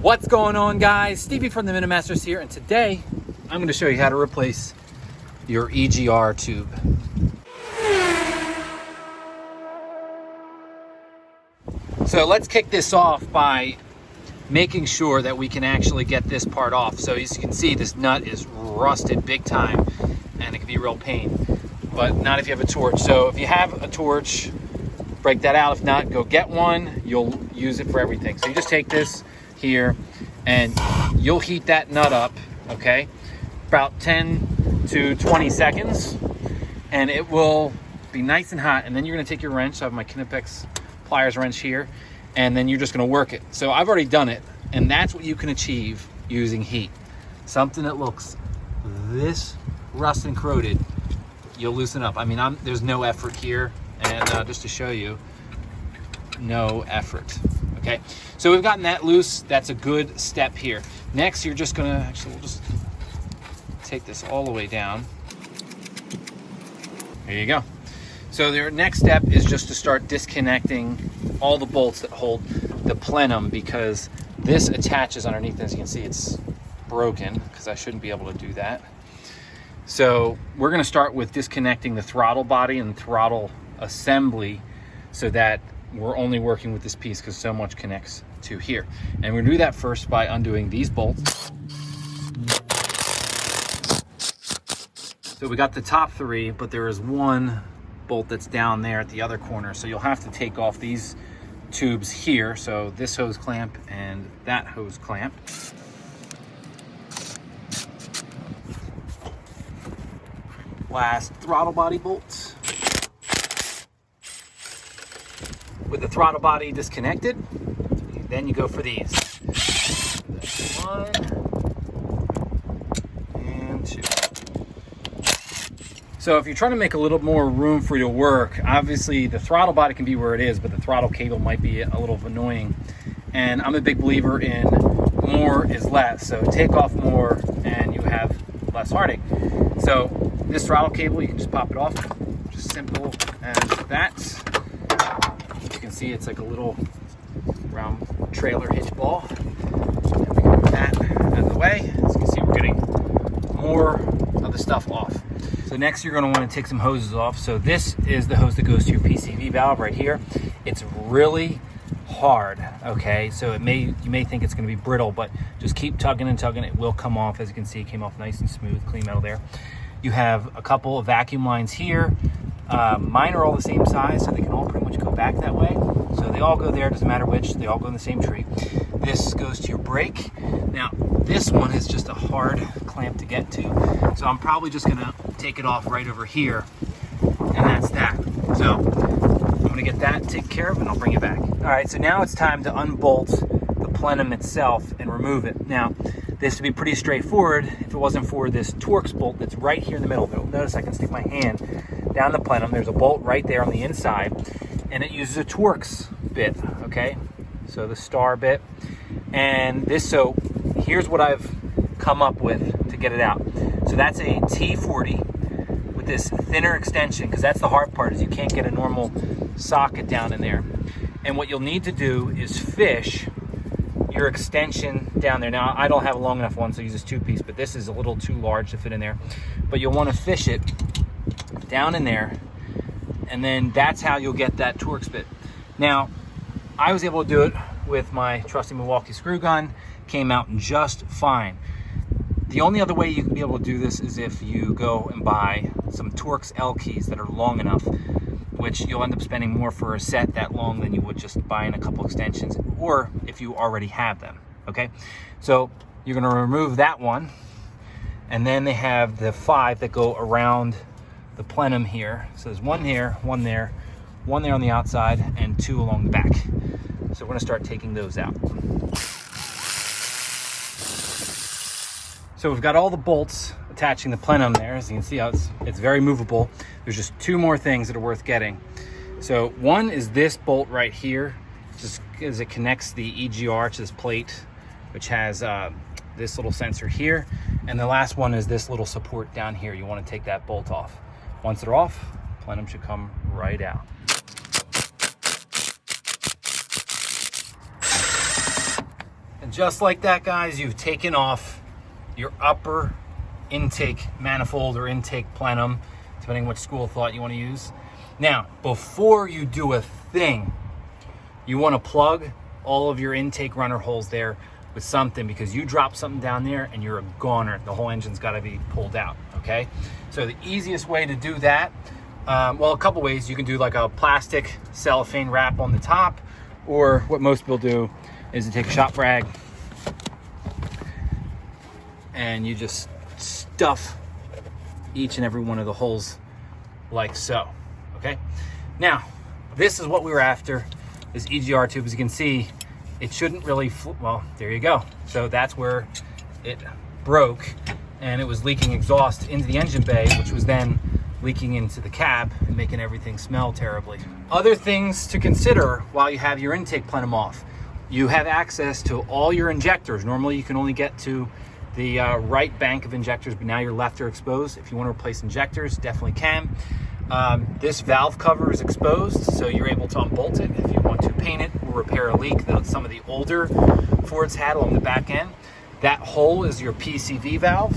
What's going on, guys? Stevie from the Minimasters here, and today I'm going to show you how to replace your EGR tube. So let's kick this off by making sure that we can actually get this part off. So as you can see, this nut is rusted big time and it can be a real pain, but not if you have a torch. So if you have a torch, break that out. If not, go get one. You'll use it for everything. So you just take this here and you'll heat that nut up, okay, about 10 to 20 seconds, and it will be nice and hot. And then you're going to take your wrench. So I have my Knipex pliers wrench here, and then you're just going to work it. So I've already done it, and that's what you can achieve using heat. Something that looks this rust and corroded, you'll loosen up. I mean, there's no effort here, and just to show you, no effort. Okay, so we've gotten that loose. That's a good step here. Next, you're just gonna, actually, we'll just take this all the way down. There you go. So the next step is just to start disconnecting all the bolts that hold the plenum, because this attaches underneath. As you can see, it's broken because I shouldn't be able to do that. So we're gonna start with disconnecting the throttle body and throttle assembly so that we're only working with this piece because so much connects to here. And we're gonna do that first by undoing these bolts. So we got the top three, but there is one bolt that's down there at the other corner. So you'll have to take off these tubes here. So this hose clamp and that hose clamp. Last throttle body bolts. With the throttle body disconnected, then you go for these. That's one and two. So if you're trying to make a little more room for your work, obviously the throttle body can be where it is, but the throttle cable might be a little annoying. And I'm a big believer in more is less. So take off more and you have less heartache. So this throttle cable, you can just pop it off, just simple as that. You can see it's like a little round trailer hitch ball. And we can move that out of the way. As you can see, we're getting more of the stuff off. So next you're going to want to take some hoses off. So this is the hose that goes to your PCV valve right here. It's really hard, okay? So you may think it's going to be brittle, but just keep tugging and tugging. It will come off. As you can see, it came off nice and smooth, clean metal there. You have a couple of vacuum lines here. Mine are all the same size, so they can all pretty much go back that way. So they all go there, doesn't matter which, they all go in the same tree. This goes to your brake. Now, this one is just a hard clamp to get to. So I'm probably just gonna take it off right over here, and that's that. So I'm gonna get that taken care of and I'll bring it back. All right, so now it's time to unbolt the plenum itself and remove it. Now, this would be pretty straightforward if it wasn't for this torx bolt that's right here in the middle. Notice I can stick my hand down the plenum. There's a bolt right there on the inside, and it uses a torx bit, okay? So the star bit. And this, so here's what I've come up with to get it out. So that's a T40 with this thinner extension, because that's the hard part, is you can't get a normal socket down in there. And what you'll need to do is fish your extension down there. Now, I don't have a long enough one, so I use this 2-piece, but this is a little too large to fit in there. But you'll want to fish it down in there, and then that's how you'll get that torx bit. Now, I was able to do it with my trusty Milwaukee screw gun. Came out just fine. The only other way you can be able to do this is if you go and buy some Torx L keys that are long enough, which you'll end up spending more for a set that long than you would just buying a couple extensions, or if you already have them, okay? So you're gonna remove that one, and then they have the 5 that go around the plenum here. So there's one here, one there on the outside, and 2 along the back. So we're gonna start taking those out. So we've got all the bolts attaching the plenum there. As you can see how it's very movable. There's just 2 more things that are worth getting. So one is this bolt right here, just as it connects the EGR to this plate, which has this little sensor here. And the last one is this little support down here. You want to take that bolt off. Once they're off, plenum should come right out. And just like that, guys, you've taken off your upper intake manifold or intake plenum, depending on which school of thought you want to use. Now, before you do a thing, you want to plug all of your intake runner holes there with something, because you drop something down there and you're a goner. The whole engine's got to be pulled out, okay? So the easiest way to do that, well, a couple ways. You can do like a plastic cellophane wrap on the top, or what most people do is to take a shop rag and you just stuff each and every one of the holes like so, okay? Now, this is what we were after, this EGR tube. As you can see, it shouldn't really, well, there you go. So that's where it broke, and it was leaking exhaust into the engine bay, which was then leaking into the cab and making everything smell terribly. Other things to consider while you have your intake plenum off. You have access to all your injectors. Normally you can only get to the right bank of injectors, but now your left are exposed. If you want to replace injectors, definitely can. This valve cover is exposed, so you're able to unbolt it if you want to paint it or repair a leak that some of the older Fords had along the back end. That hole is your PCV valve,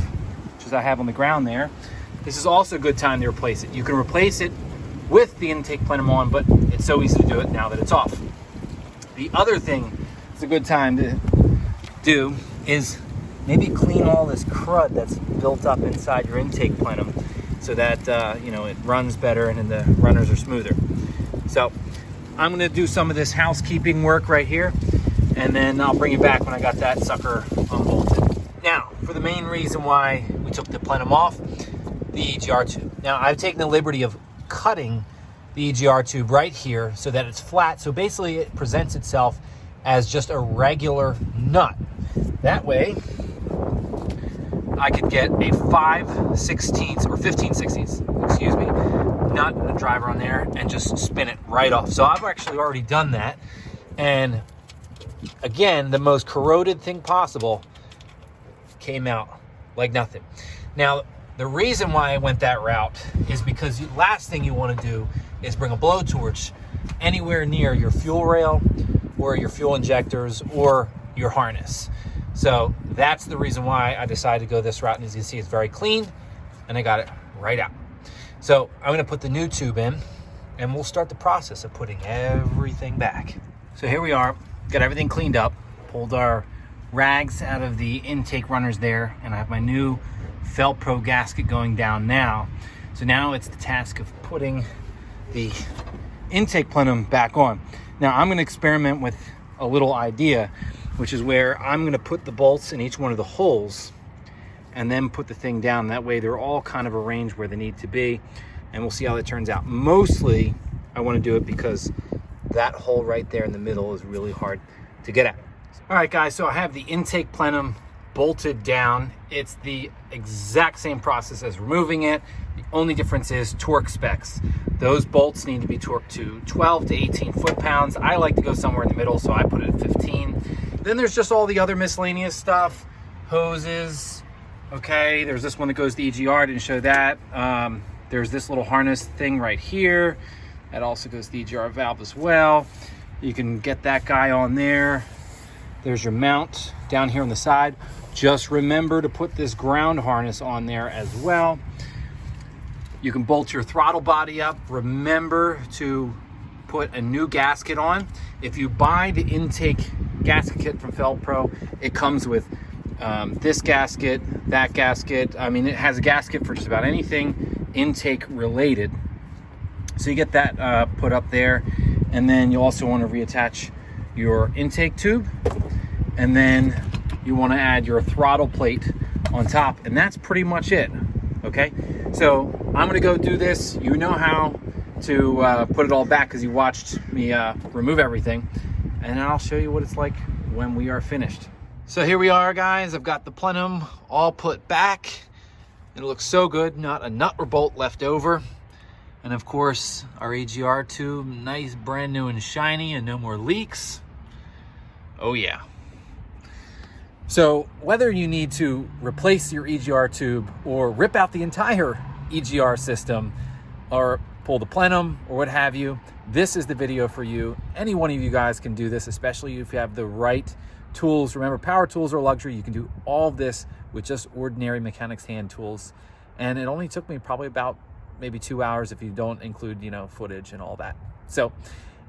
which is I have on the ground there. This is also a good time to replace it. You can replace it with the intake plenum on, but it's so easy to do it now that it's off. The other thing it's a good time to do is maybe clean all this crud that's built up inside your intake plenum, so that you know, it runs better and then the runners are smoother. So I'm gonna do some of this housekeeping work right here, and then I'll bring you back when I got that sucker unbolted. Now, for the main reason why we took the plenum off, the EGR tube. Now, I've taken the liberty of cutting the EGR tube right here so that it's flat. So basically it presents itself as just a regular nut. That way, I could get a 5/16 or 15/16, excuse me, nut and a driver on there and just spin it right off. So I've actually already done that. And again, the most corroded thing possible came out like nothing. Now, the reason why I went that route is because the last thing you want to do is bring a blowtorch anywhere near your fuel rail or your fuel injectors or your harness. So that's the reason why I decided to go this route. And as you can see, it's very clean and I got it right out. So I'm going to put the new tube in and we'll start the process of putting everything back. So here we are, got everything cleaned up, pulled our rags out of the intake runners there, and I have my new Felpro gasket going down now. So now it's the task of putting the intake plenum back on. Now I'm going to experiment with a little idea, which is where I'm going to put the bolts in each one of the holes and then put the thing down. That way they're all kind of arranged where they need to be, and we'll see how that turns out. Mostly I want to do it because that hole right there in the middle is really hard to get at. All right, guys, so I have the intake plenum bolted down. It's the exact same process as removing it. The only difference is torque specs. Those bolts need to be torqued to 12 to 18 foot-pounds. I like to go somewhere in the middle, so I put it at 15. Then there's just all the other miscellaneous stuff, hoses. Okay, there's this one that goes to EGR, I didn't show that. There's this little harness thing right here. That also goes to the EGR valve as well. You can get that guy on there. There's your mount down here on the side. Just remember to put this ground harness on there as well. You can bolt your throttle body up. Remember to put a new gasket on. If you buy the intake gasket kit from Felpro, it comes with this gasket, that gasket. I mean, it has a gasket for just about anything intake related. So you get that put up there, and then you also want to reattach your intake tube, and then you want to add your throttle plate on top, and that's pretty much it. Okay, so I'm going to go do this. You know how to put it all back because you watched me remove everything, and then I'll show you what it's like when we are finished. So here we are, guys. I've got the plenum all put back. It looks so good, not a nut or bolt left over. And of course, our EGR tube, nice, brand new and shiny, and no more leaks. Oh yeah. So whether you need to replace your EGR tube or rip out the entire EGR system or pull the plenum or what have you, this is the video for you. Any one of you guys can do this, especially if you have the right tools. Remember, power tools are luxury. You can do all of this with just ordinary mechanics hand tools. And it only took me probably about maybe 2 hours if you don't include, you know, footage and all that. So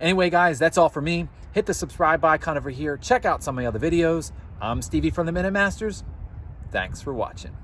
anyway, guys, that's all for me. Hit the subscribe icon over here. Check out some of my other videos. I'm Stevie from the Minute Masters. Thanks for watching.